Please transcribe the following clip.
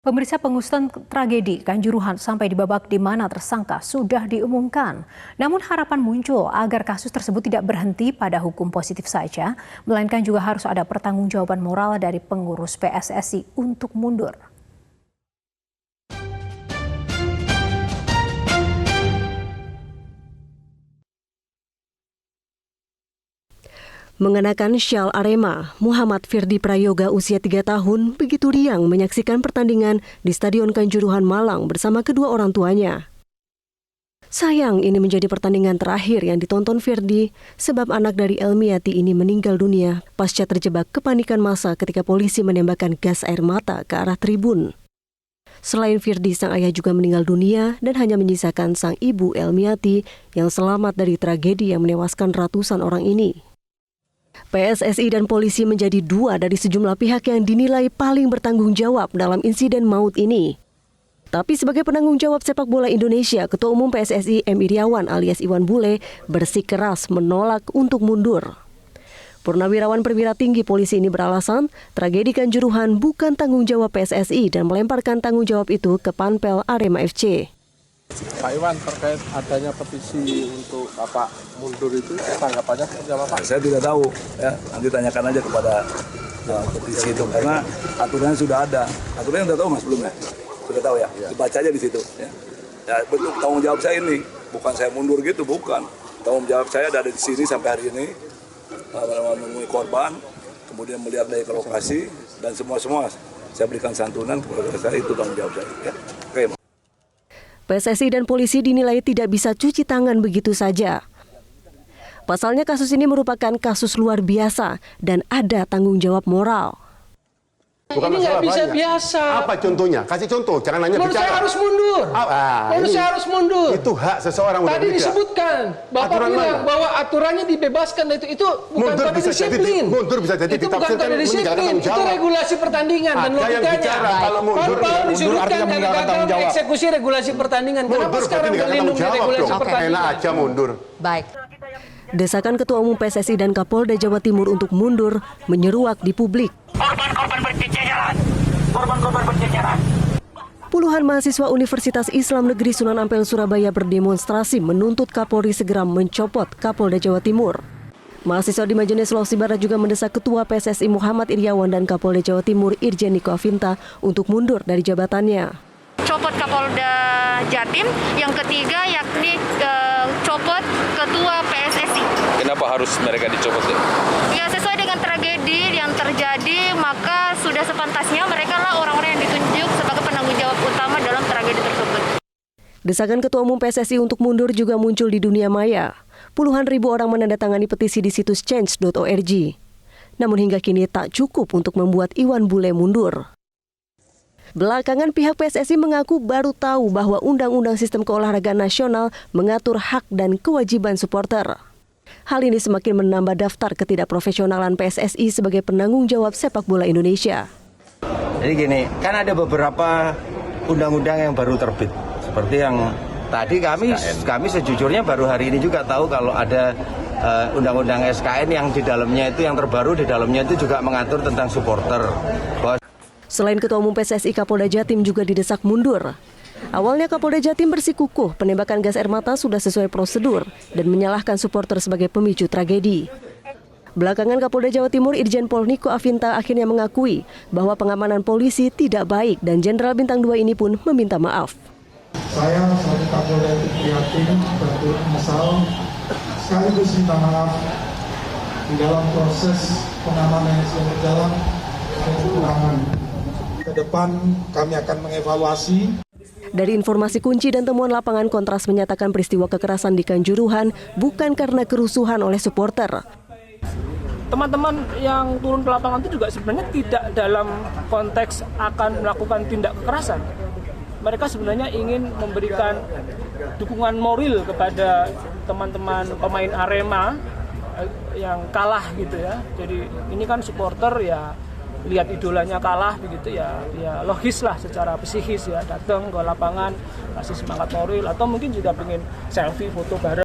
Pemirsa, pengusutan tragedi Kanjuruhan sampai di babak di mana tersangka sudah diumumkan. Namun harapan muncul agar kasus tersebut tidak berhenti pada hukum positif saja, melainkan juga harus ada pertanggungjawaban moral dari pengurus PSSI untuk mundur. Mengenakan syal Arema, Muhammad Firdi Prayoga usia 3 tahun begitu riang menyaksikan pertandingan di Stadion Kanjuruhan Malang bersama kedua orang tuanya. Sayang ini menjadi pertandingan terakhir yang ditonton Firdi sebab anak dari Elmiati ini meninggal dunia pasca terjebak kepanikan massa ketika polisi menembakkan gas air mata ke arah tribun. Selain Firdi, sang ayah juga meninggal dunia dan hanya menyisakan sang ibu Elmiati yang selamat dari tragedi yang menewaskan ratusan orang ini. PSSI dan polisi menjadi dua dari sejumlah pihak yang dinilai paling bertanggung jawab dalam insiden maut ini. Tapi sebagai penanggung jawab sepak bola Indonesia, Ketua Umum PSSI M. Iriawan alias Iwan Bule bersikeras menolak untuk mundur. Purnawirawan perwira tinggi polisi ini beralasan tragedi Kanjuruhan bukan tanggung jawab PSSI dan melemparkan tanggung jawab itu ke Panpel Arema FC. Pak Iwan, terkait adanya petisi untuk Bapak mundur itu, tanggapannya seperti apa, Pak? Saya tidak tahu, ya. Nanti tanyakan aja kepada petisi itu, karena aturannya sudah ada. Aturannya sudah tahu, Mas, belum ya? Sudah tahu ya? Dibaca aja di situ. Ya, bentuk tanggung jawab saya ini, bukan saya mundur gitu, bukan. Tanggung jawab saya ada di sini sampai hari ini, menemui korban, kemudian melihat dari ke lokasi, dan semua saya berikan santunan kepada saya, itu tanggung jawab saya. Ya. Oke. PSSI dan polisi dinilai tidak bisa cuci tangan begitu saja. Pasalnya kasus ini merupakan kasus luar biasa dan ada tanggung jawab moral. Bukan ini nggak bisa banyak. Biasa. Apa contohnya? Kasih contoh, jangan hanya bicara. Menurut saya harus mundur. Menurut saya harus mundur. Itu hak seseorang. Tadi disebutkan, Bapak aturan bilang mana? Bahwa aturannya dibebaskan, itu bukan pada disiplin. Mundur bisa jadi itu bukan pada disiplin, itu regulasi pertandingan dan logikanya. Kalau mundur disebutkan gagal eksekusi regulasi pertandingan. Kenapa sekarang melindungi regulasi pertandingan? Enak aja mundur. Baik. Desakan Ketua Umum PSSI dan Kapolda Jawa Timur untuk mundur menyeruak di publik. Korban-korban berceceran. Korban-korban berceceran. Puluhan mahasiswa Universitas Islam Negeri Sunan Ampel Surabaya berdemonstrasi menuntut Kapolri segera mencopot Kapolda Jawa Timur. Mahasiswa di Majene Sulawesi Barat juga mendesak Ketua PSSI Muhammad Iriawan dan Kapolda Jawa Timur Irjen Niko Afinta untuk mundur dari jabatannya. Copot Kapolda Jatim, yang ketiga yakni copot Ketua PSSI. Kenapa harus mereka dicopot? Ya, sesuai dengan tragedi yang terjadi, maka sudah sepantasnya mereka lah orang-orang yang ditunjuk sebagai penanggung jawab utama dalam tragedi tersebut. Desakan Ketua Umum PSSI untuk mundur juga muncul di dunia maya. Puluhan ribu orang menandatangani petisi di situs change.org. Namun hingga kini tak cukup untuk membuat Iwan Bule mundur. Belakangan pihak PSSI mengaku baru tahu bahwa Undang-Undang Sistem Keolahragaan Nasional mengatur hak dan kewajiban supporter. Hal ini semakin menambah daftar ketidakprofesionalan PSSI sebagai penanggung jawab sepak bola Indonesia. Jadi gini, kan ada beberapa undang-undang yang baru terbit. Seperti yang tadi kami sejujurnya baru hari ini juga tahu kalau ada undang-undang SKN yang di dalamnya itu, yang terbaru di dalamnya itu juga mengatur tentang supporter. Selain Ketua Umum PSSI, Kapolda Jatim juga didesak mundur. Awalnya Kapolda Jatim bersikukuh penembakan gas air mata sudah sesuai prosedur dan menyalahkan supporter sebagai pemicu tragedi. Belakangan Kapolda Jawa Timur Irjen Pol Niko Afinta akhirnya mengakui bahwa pengamanan polisi tidak baik dan Jenderal Bintang 2 ini pun meminta maaf. Saya sebagai Kapolda Jatim berturut menyesal sekaligus minta maaf di dalam proses pengamanan yang sedang berjalan dan kekurangan. Ke depan kami akan mengevaluasi. Dari informasi kunci dan temuan lapangan, Kontras menyatakan peristiwa kekerasan di Kanjuruhan bukan karena kerusuhan oleh supporter. Teman-teman yang turun ke lapangan itu juga sebenarnya tidak dalam konteks akan melakukan tindak kekerasan. Mereka sebenarnya ingin memberikan dukungan moral kepada teman-teman pemain Arema yang kalah gitu ya. Jadi ini kan supporter ya, lihat idolanya kalah begitu ya logis lah secara psikis ya, datang ke lapangan kasih semangat moral atau mungkin juga pengen selfie foto bareng.